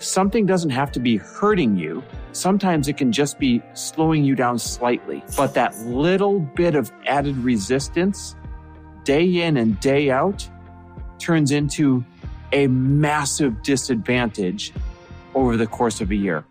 Something doesn't have to be hurting you. Sometimes it can just be slowing you down slightly. But that little bit of added resistance, day in and day out, turns into a massive disadvantage over the course of a year.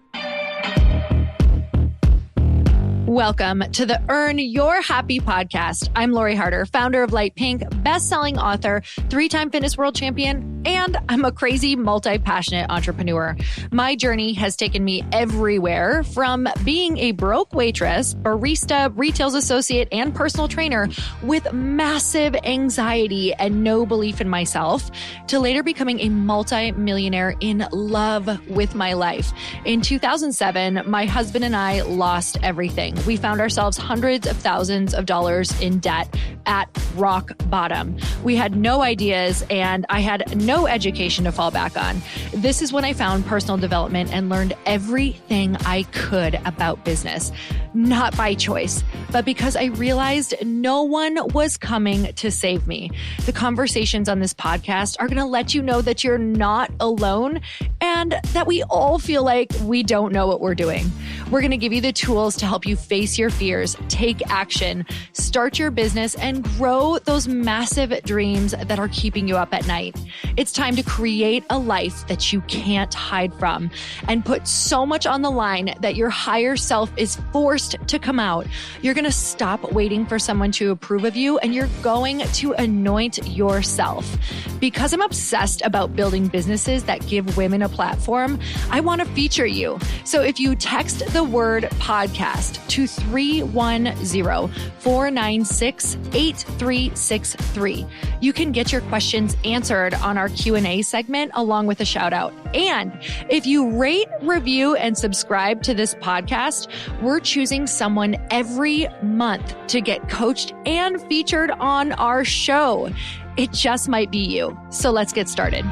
Welcome to the Earn Your Happy podcast. I'm Lori Harder, founder of Light Pink, best-selling author, 3-time fitness world champion, and I'm a crazy, multi-passionate entrepreneur. My journey has taken me everywhere, from being a broke waitress, barista, retail associate, and personal trainer with massive anxiety and no belief in myself, to later becoming a multi-millionaire in love with my life. In 2007, my husband and I lost everything. We found ourselves hundreds of thousands of dollars in debt at rock bottom. We had no ideas and I had no education to fall back on. This is when I found personal development and learned everything I could about business, not by choice, but because I realized no one was coming to save me. The conversations on this podcast are going to let you know that you're not alone and that we all feel like we don't know what we're doing. We're going to give you the tools to help you face your fears, take action, start your business, and grow those massive dreams that are keeping you up at night. It's time to create a life that you can't hide from and put so much on the line that your higher self is forced to come out. You're going to stop waiting for someone to approve of you and you're going to anoint yourself. Because I'm obsessed about building businesses that give women a platform, I want to feature you. So if you text the word podcast to 310-496-8363, you can get your questions answered on our Q&A segment along with a shout out. And if you rate, review, and subscribe to this podcast, we're choosing someone every month to get coached and featured on our show. It just might be you. So let's get started.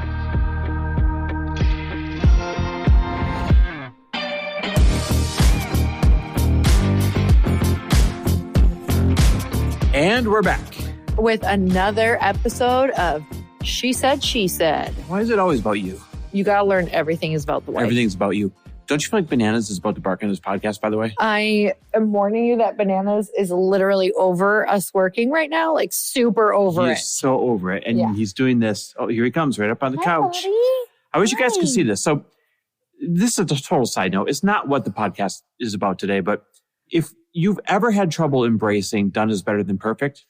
And we're back with another episode of She Said, She Said. Why is it always about you? You got to learn everything is about the wife. Everything's about you. Don't you feel like Bananas is about to bark on this podcast, by the way? I am warning you that Bananas is literally over us working right now, like super over it. He's so over it. And he's doing this. Oh, here he comes right up on the couch. Buddy. I wish you guys could see this. So this is a total side note. It's not what the podcast is about today, but if you've ever had trouble embracing done is better than perfect,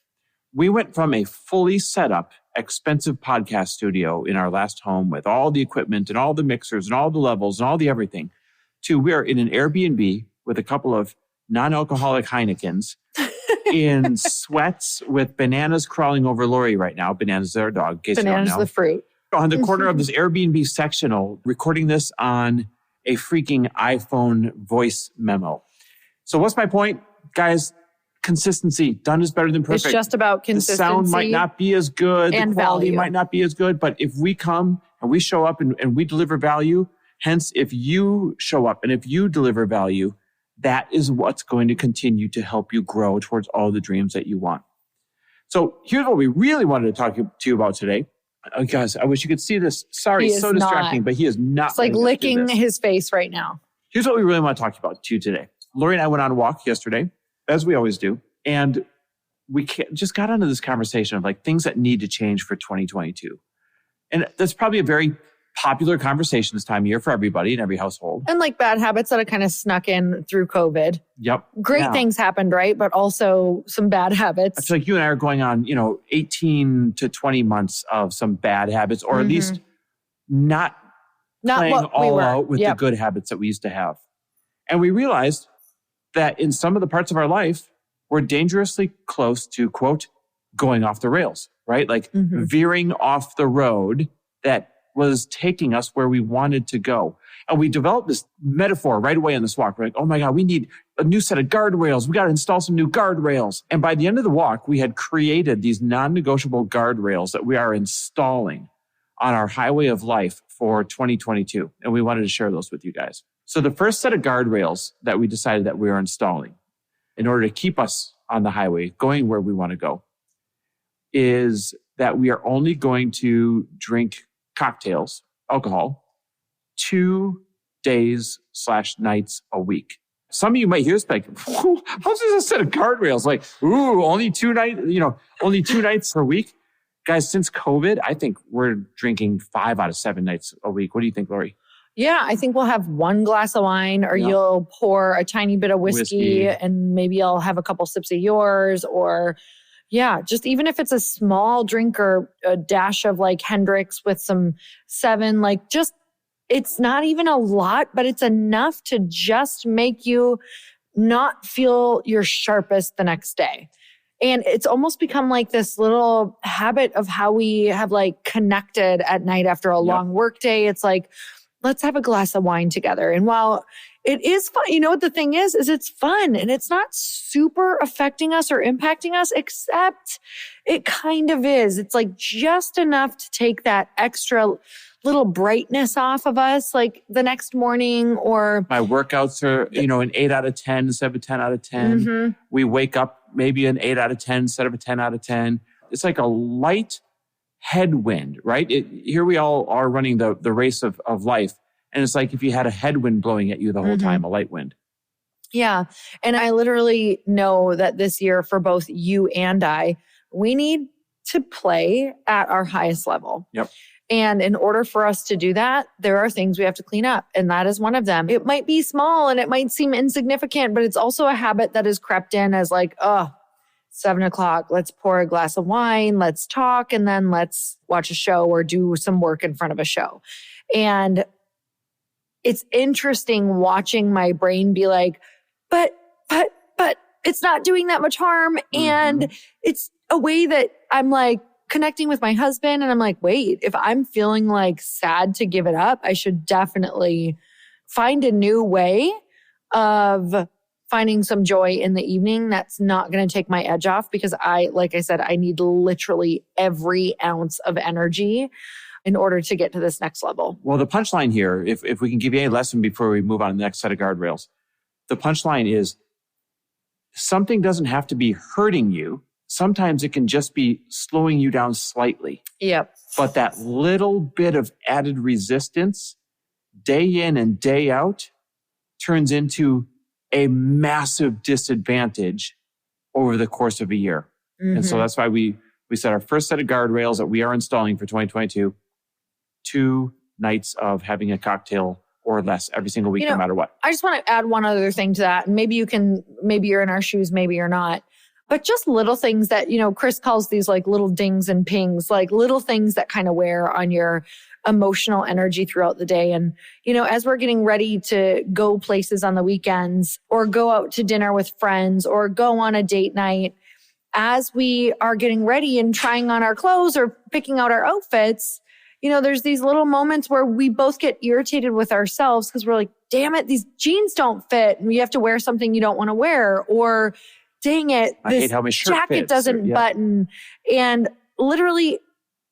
we went from a fully set up, expensive podcast studio in our last home with all the equipment and all the mixers and all the levels and all the everything to we are in an Airbnb with a couple of non-alcoholic Heinekens in sweats with Bananas crawling over Lori right now. Bananas is our dog. Bananas the fruit. On the corner of this Airbnb sectional, recording this on a freaking iPhone voice memo. So what's my point? Guys, consistency. Done is better than perfect. It's just about consistency. The sound might not be as good. And the quality value might not be as good. But if we come and we show up and we deliver value, hence if you show up and if you deliver value, that is what's going to continue to help you grow towards all the dreams that you want. So here's what we really wanted to talk to you about today. Oh, guys, I wish you could see this. Sorry, it's so distracting, but he is not. It's like licking his face right now. Here's what we really want to talk about to you today. Lori and I went on a walk yesterday, as we always do, and we just got into this conversation of like things that need to change for 2022. And that's probably a very popular conversation this time of year for everybody in every household. And like bad habits that have kind of snuck in through COVID. Yep. Great things happened, right? But also some bad habits. I feel like you and I are going on, 18 to 20 months of some bad habits, or at least not playing all out with the good habits that we used to have. And we realized that in some of the parts of our life, we're dangerously close to, quote, going off the rails, right? Like veering off the road that was taking us where we wanted to go. And we developed this metaphor right away on this walk. We're like, oh my God, we need a new set of guardrails. We got to install some new guardrails. And by the end of the walk, we had created these non-negotiable guardrails that we are installing on our highway of life for 2022. And we wanted to share those with you guys. So the first set of guardrails that we decided that we are installing in order to keep us on the highway going where we want to go is that we are only going to drink cocktails, alcohol, 2 days/nights a week. Some of you might hear this like, how's this a set of guardrails? Like, only 2 nights per week. Guys, since COVID, I think we're drinking 5 out of 7 nights a week. What do you think, Lori? Yeah, I think we'll have 1 glass of wine, or you'll pour a tiny bit of whiskey and maybe I'll have a couple sips of yours, or just even if it's a small drink or a dash of like Hendrix with some 7, like just, it's not even a lot, but it's enough to just make you not feel your sharpest the next day. And it's almost become like this little habit of how we have like connected at night after a long work day. It's like, let's have a glass of wine together. And while it is fun, you know what the thing is it's fun and it's not super affecting us or impacting us, except it kind of is. It's like just enough to take that extra little brightness off of us, like the next morning. Or my workouts are, an 8 out of 10 instead of a 10 out of 10. Mm-hmm. We wake up maybe an 8 out of 10 instead of a 10 out of 10. It's like a light headwind, right? Here we all are running the race of life. And it's like if you had a headwind blowing at you the whole time, a light wind. Yeah. And I literally know that this year for both you and I, we need to play at our highest level. Yep. And in order for us to do that, there are things we have to clean up. And that is one of them. It might be small and it might seem insignificant, but it's also a habit that has crept in as like, 7:00, let's pour a glass of wine, let's talk, and then let's watch a show or do some work in front of a show. And it's interesting watching my brain be like, but it's not doing that much harm. And it's a way that I'm like connecting with my husband. And I'm like, wait, if I'm feeling like sad to give it up, I should definitely find a new way of finding some joy in the evening that's not going to take my edge off, because like I said, I need literally every ounce of energy in order to get to this next level. Well, the punchline here, if we can give you a lesson before we move on to the next set of guardrails, the punchline is something doesn't have to be hurting you. Sometimes it can just be slowing you down slightly. Yep. But that little bit of added resistance, day in and day out, turns into a massive disadvantage over the course of a year. And so that's why we set our first set of guardrails that we are installing for 2022, 2 nights of having a cocktail or less every single week, no matter what. I just want to add one other thing to that. And maybe you're in our shoes, maybe you're not. But just little things that, Chris calls these like little dings and pings, like little things that kind of wear on your emotional energy throughout the day. And, as we're getting ready to go places on the weekends or go out to dinner with friends or go on a date night, as we are getting ready and trying on our clothes or picking out our outfits, there's these little moments where we both get irritated with ourselves because we're like, damn it, these jeans don't fit. And you have to wear something you don't want to wear. Or dang it, this jacket doesn't button. And literally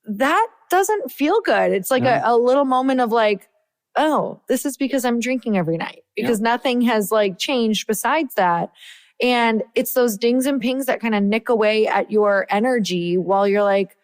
that doesn't feel good. It's like a little moment of like, oh, this is because I'm drinking every night, because nothing has like changed besides that. And it's those dings and pings that kind of nick away at your energy while you're like,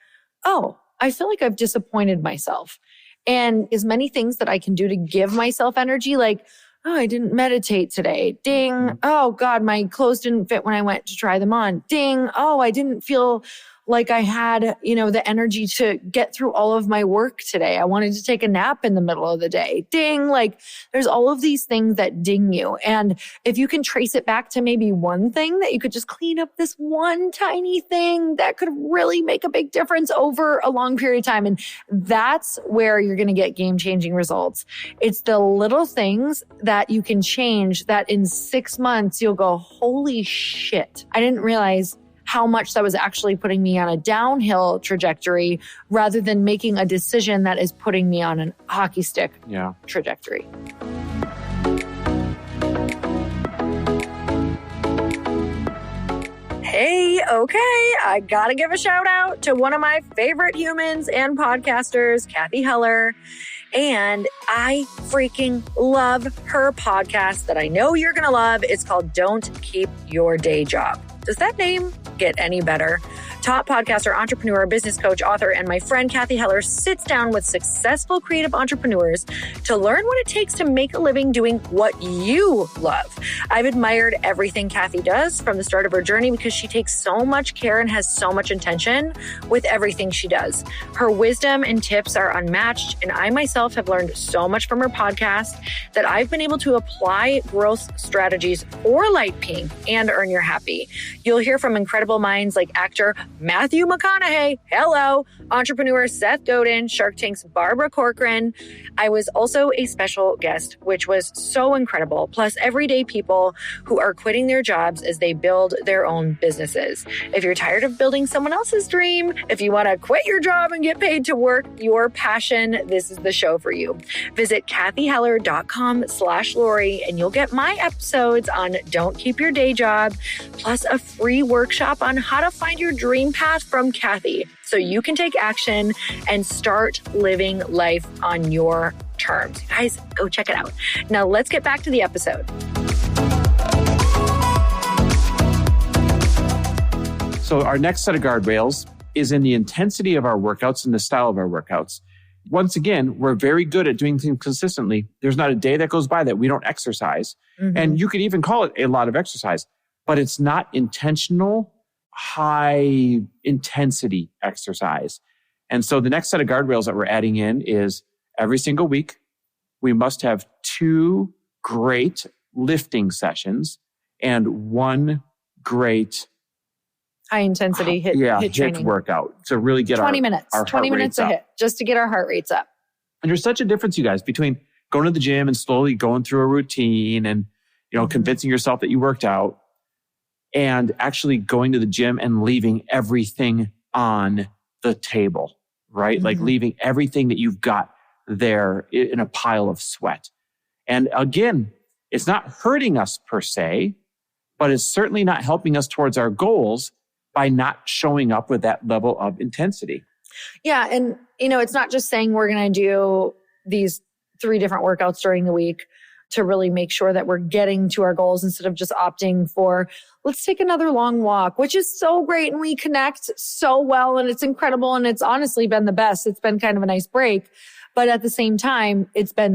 oh, I feel like I've disappointed myself. And as many things that I can do to give myself energy, like, oh, I didn't meditate today. Ding. Oh God, my clothes didn't fit when I went to try them on. Ding. Oh, I didn't feel like I had, the energy to get through all of my work today. I wanted to take a nap in the middle of the day. Ding. Like there's all of these things that ding you. And if you can trace it back to maybe one thing that you could just clean up, this one tiny thing that could really make a big difference over a long period of time. And that's where you're going to get game-changing results. It's the little things that you can change that in 6 months you'll go, holy shit, I didn't realize how much that was actually putting me on a downhill trajectory rather than making a decision that is putting me on a hockey stick trajectory. Hey, okay, I gotta give a shout out to one of my favorite humans and podcasters, Kathy Heller. And I freaking love her podcast that I know you're gonna love. It's called Don't Keep Your Day Job. Does that name get any better? top podcaster, entrepreneur, business coach, author, and my friend Kathy Heller sits down with successful creative entrepreneurs to learn what it takes to make a living doing what you love. I've admired everything Kathy does from the start of her journey because she takes so much care and has so much intention with everything she does. Her wisdom and tips are unmatched, and I myself have learned so much from her podcast that I've been able to apply growth strategies for Light Pink and Earn Your Happy. You'll hear from incredible minds like actor Matthew McConaughey, hello, entrepreneur Seth Godin, Shark Tank's Barbara Corcoran. I was also a special guest, which was so incredible, plus everyday people who are quitting their jobs as they build their own businesses. If you're tired of building someone else's dream, if you want to quit your job and get paid to work your passion, this is the show for you. Visit kathyheller.com/Lori and you'll get my episodes on Don't Keep Your Day Job, plus a free workshop on how to find your dream path from Kathy so you can take action and start living life on your terms. Guys, go check it out. Now let's get back to the episode. So our next set of guardrails is in the intensity of our workouts and the style of our workouts. Once again, we're very good at doing things consistently. There's not a day that goes by that we don't exercise. Mm-hmm. And you could even call it a lot of exercise, but it's not intentional, high intensity exercise. And so the next set of guardrails that we're adding in is every single week, we must have 2 great lifting sessions and 1 great high intensity hit training workout to really get 20 minutes a hit, just to get our heart rates up. And there's such a difference, you guys, between going to the gym and slowly going through a routine and, convincing yourself that you worked out, and actually going to the gym and leaving everything on the table, right? Mm-hmm. Like leaving everything that you've got there in a pile of sweat. And again, it's not hurting us per se, but it's certainly not helping us towards our goals by not showing up with that level of intensity. Yeah. And, it's not just saying we're going to do these 3 different workouts during the week to really make sure that we're getting to our goals instead of just opting for, let's take another long walk, which is so great. And we connect so well and it's incredible. And it's honestly been the best. It's been kind of a nice break. But at the same time, it's been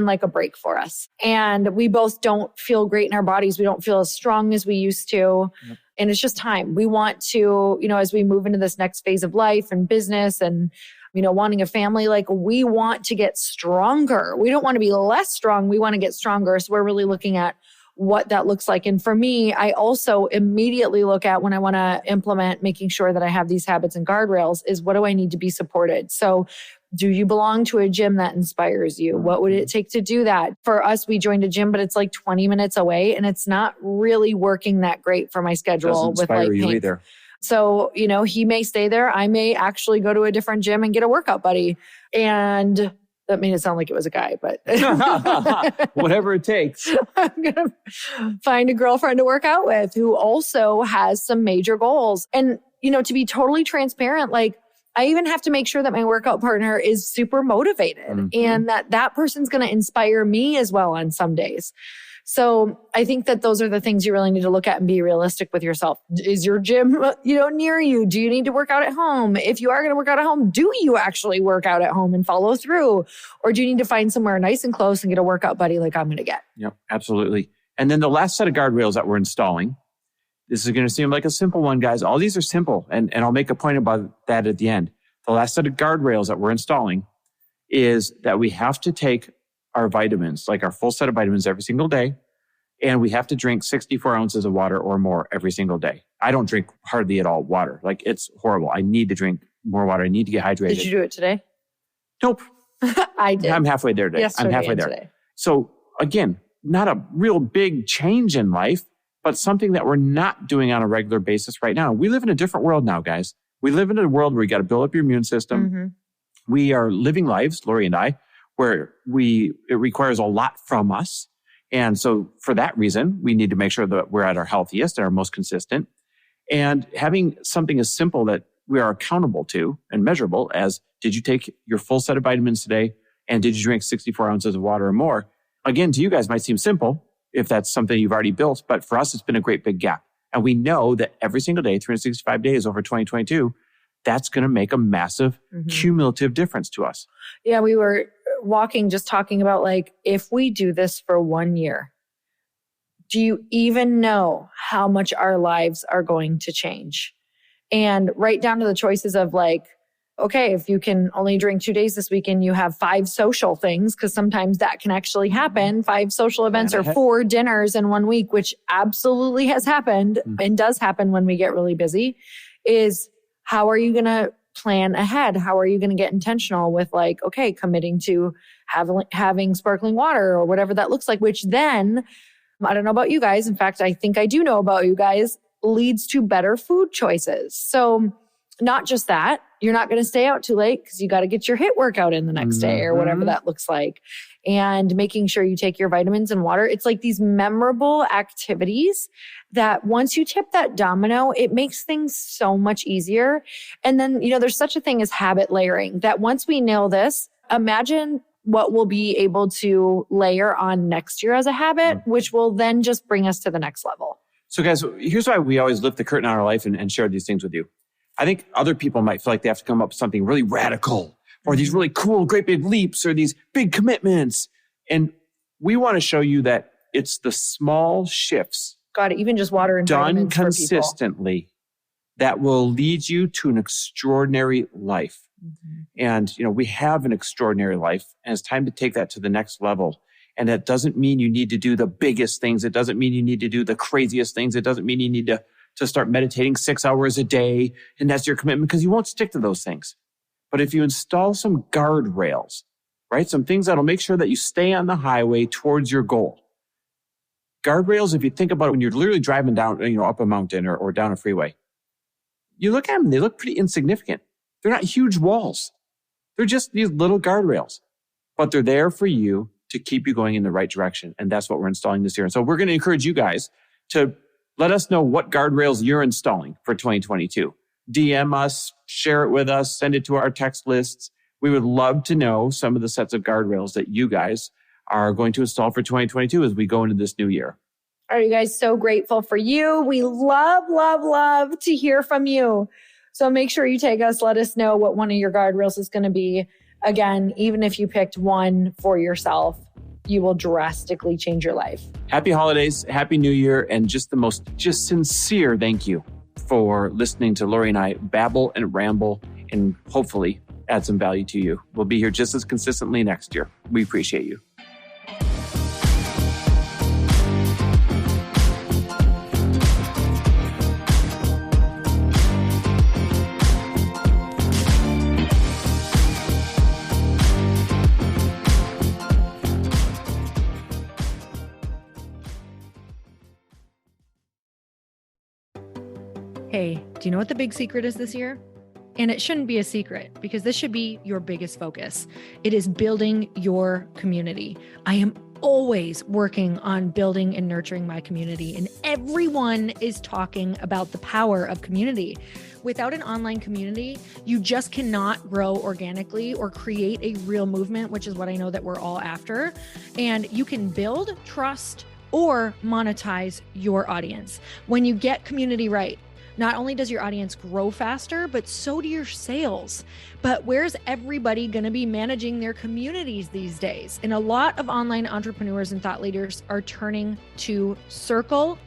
like a break for us. And we both don't feel great in our bodies. We don't feel as strong as we used to. Yep. And it's just time. We want to, as we move into this next phase of life and business and, wanting a family, like we want to get stronger. We don't want to be less strong. We want to get stronger. So we're really looking at what that looks like. And for me, I also immediately look at when I want to implement making sure that I have these habits and guardrails is what do I need to be supported? So do you belong to a gym that inspires you? What would it take to do that? For us, we joined a gym, but it's like 20 minutes away and it's not really working that great for my schedule. Doesn't inspire you either. So, he may stay there. I may actually go to a different gym and get a workout buddy. And that made it sound like it was a guy, but whatever it takes. I'm going to find a girlfriend to work out with who also has some major goals. And, to be totally transparent, like I even have to make sure that my workout partner is super motivated and that person's going to inspire me as well on some days. So I think that those are the things you really need to look at and be realistic with yourself. Is your gym, near you? Do you need to work out at home? If you are going to work out at home, do you actually work out at home and follow through? Or do you need to find somewhere nice and close and get a workout buddy like I'm going to get? Yep, absolutely. And then the last set of guardrails that we're installing, this is going to seem like a simple one, guys. All these are simple. And I'll make a point about that at the end. The last set of guardrails that we're installing is that we have to take our vitamins, like our full set of vitamins every single day. And we have to drink 64 ounces of water or more every single day. I don't drink hardly at all water. Like it's horrible. I need to drink more water. I need to get hydrated. Did you do it today? Nope. I did. I'm halfway there today. Yesterday I'm halfway there. Today. So again, not a real big change in life, but something that we're not doing on a regular basis right now. We live in a different world now, guys. We live in a world where you got to build up your immune system. Mm-hmm. We are living lives, Lori and I, where it requires a lot from us. And so for that reason, we need to make sure that we're at our healthiest and our most consistent. And having something as simple that we are accountable to and measurable as, did you take your full set of vitamins today? And did you drink 64 ounces of water or more? Again, to you guys might seem simple if that's something you've already built, but for us, it's been a great big gap. And we know that every single day, 365 days over 2022, that's going to make a massive cumulative difference to us. Yeah, we were walking, just talking about like, if we do this for 1 year, do you even know how much our lives are going to change? And right down to the choices of like, okay, if you can only drink 2 days this weekend, you have 5 social things, because sometimes that can actually happen. 5 social events or 4 dinners in 1 week, which absolutely has happened and does happen when we get really busy, is how are you going to plan ahead? How are you going to get intentional with like, okay, committing to having sparkling water or whatever that looks like, which then, I don't know about you guys. In fact, I think I do know about you guys, leads to better food choices. So not just that, you're not going to stay out too late because you got to get your HIIT workout in the next day or whatever that looks like. And making sure you take your vitamins and water. It's like these memorable activities that once you tip that domino, it makes things so much easier. And then, there's such a thing as habit layering, that once we nail this, imagine what we'll be able to layer on next year as a habit, which will then just bring us to the next level. So guys, here's why we always lift the curtain on our life and share these things with you. I think other people might feel like they have to come up with something really radical or these really cool, great big leaps or these big commitments. And we want to show you that it's the small shifts. God, even just water and done consistently that will lead you to an extraordinary life. And, we have an extraordinary life, and it's time to take that to the next level. And that doesn't mean you need to do the biggest things. It doesn't mean you need to do the craziest things. It doesn't mean you need to start meditating 6 hours a day, and that's your commitment, because you won't stick to those things. But if you install some guardrails, right? Some things that'll make sure that you stay on the highway towards your goal. Guardrails, if you think about it, when you're literally driving down, up a mountain or down a freeway, you look at them, they look pretty insignificant. They're not huge walls. They're just these little guardrails, but they're there for you to keep you going in the right direction. And that's what we're installing this year. And so we're going to encourage you guys to let us know what guardrails you're installing for 2022. DM us, share it with us, send it to our text lists. We would love to know some of the sets of guardrails that you guys are going to install for 2022 as we go into this new year. Are you guys so grateful for you? We love, love, love to hear from you. So make sure you take us, let us know what one of your guardrails is going to be. Again, even if you picked one for yourself, you will drastically change your life. Happy holidays, happy new year, and just the most sincere thank you for listening to Lori and I babble and ramble and hopefully add some value to you. We'll be here just as consistently next year. We appreciate you. Hey, do you know what the big secret is this year? And it shouldn't be a secret, because this should be your biggest focus. It is building your community. I am always working on building and nurturing my community, and everyone is talking about the power of community. Without an online community, you just cannot grow organically or create a real movement, which is what I know that we're all after. And you can build trust or monetize your audience. When you get community right, not only does your audience grow faster, but so do your sales. But where's everybody going to be managing their communities these days? And a lot of online entrepreneurs and thought leaders are turning to Circle.so.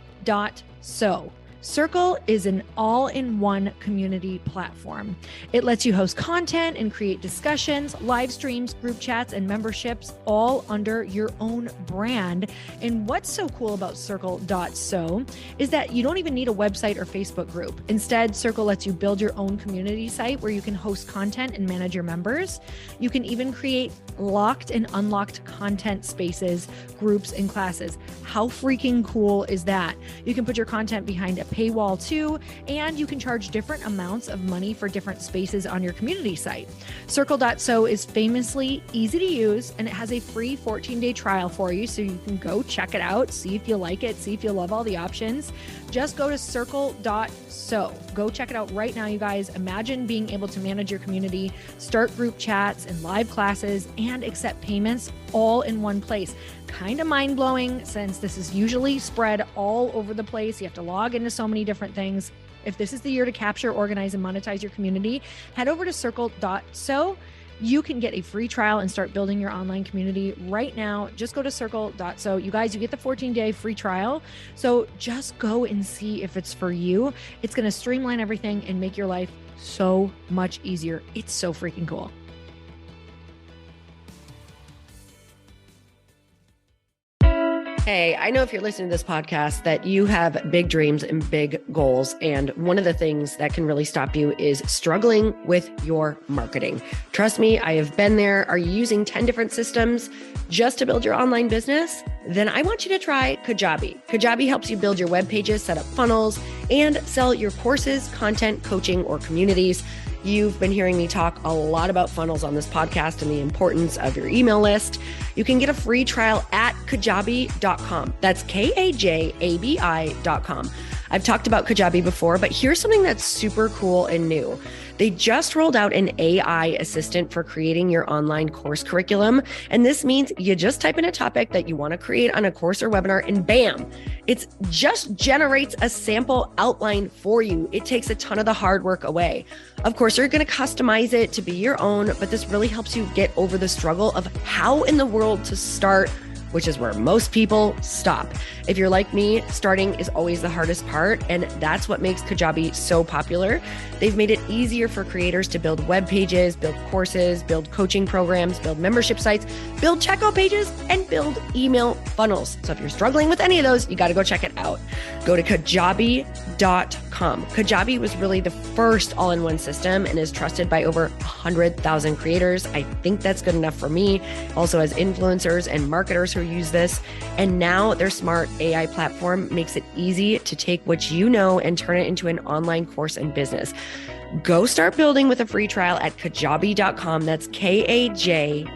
Circle is an all-in-one community platform. It lets you host content and create discussions, live streams, group chats, and memberships all under your own brand. And what's so cool about Circle.so is that you don't even need a website or Facebook group. Instead, Circle lets you build your own community site where you can host content and manage your members. You can even create locked and unlocked content spaces, groups, and classes. How freaking cool is that? You can put your content behind a paywall too, and you can charge different amounts of money for different spaces on your community site. Circle.so is famously easy to use, and it has a free 14-day trial for you, so you can go check it out, see if you like it, see if you love all the options. Just go to Circle.so. Go check it out right now, you guys. Imagine being able to manage your community, start group chats and live classes, and accept payments all in one place. Kind of mind-blowing since this is usually spread all over the place. You have to log into so many different things. If this is the year to capture, organize, and monetize your community, head over to circle.so. You can get a free trial and start building your online community right now. Just go to circle.so. You guys, you get the 14-day free trial. So just go and see if it's for you. It's going to streamline everything and make your life so much easier. It's so freaking cool. Hey, I know if you're listening to this podcast that you have big dreams and big goals. And one of the things that can really stop you is struggling with your marketing. Trust me, I have been there. Are you using 10 different systems just to build your online business? Then I want you to try Kajabi. Kajabi helps you build your web pages, set up funnels, and sell your courses, content, coaching, or communities. You've been hearing me talk a lot about funnels on this podcast and the importance of your email list. You can get a free trial at kajabi.com. That's Kajabi.com. I've talked about Kajabi before, but here's something that's super cool and new. They just rolled out an AI assistant for creating your online course curriculum. And this means you just type in a topic that you want to create on a course or webinar and bam, it just generates a sample outline for you. It takes a ton of the hard work away. Of course, you're going to customize it to be your own, but this really helps you get over the struggle of how in the world to start, which is where most people stop. If you're like me, starting is always the hardest part, and that's what makes Kajabi so popular. They've made it easier for creators to build web pages, build courses, build coaching programs, build membership sites, build checkout pages, and build email funnels. So if you're struggling with any of those, you got to go check it out. Go to Kajabi.com. Kajabi was really the first all-in-one system and is trusted by over 100,000 creators. I think that's good enough for me. Also has influencers and marketers who use this. And now their smart AI platform makes it easy to take what you know and turn it into an online course and business. Go start building with a free trial at Kajabi.com. That's Kajabi.com.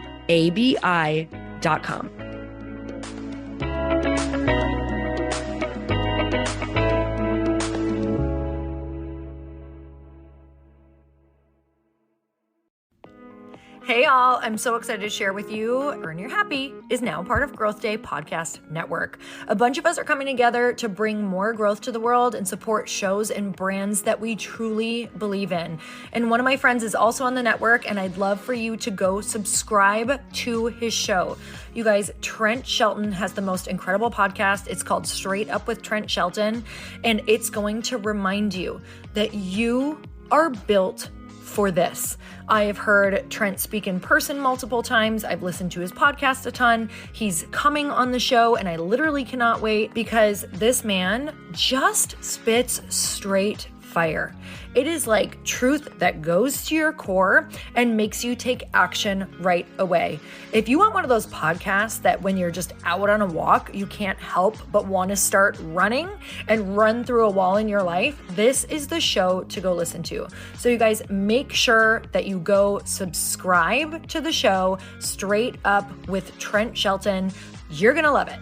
Hey all, I'm so excited to share with you, Earn Your Happy is now part of Growth Day Podcast Network. A bunch of us are coming together to bring more growth to the world and support shows and brands that we truly believe in. And one of my friends is also on the network, and I'd love for you to go subscribe to his show. You guys, Trent Shelton has the most incredible podcast. It's called Straight Up with Trent Shelton, and it's going to remind you that you are built for this. I have heard Trent speak in person multiple times. I've listened to his podcast a ton. He's coming on the show and I literally cannot wait because this man just spits straight fire. It is like truth that goes to your core and makes you take action right away. If you want one of those podcasts that when you're just out on a walk, you can't help but want to start running and run through a wall in your life, this is the show to go listen to. So you guys make sure that you go subscribe to the show Straight Up with Trent Shelton. You're going to love it.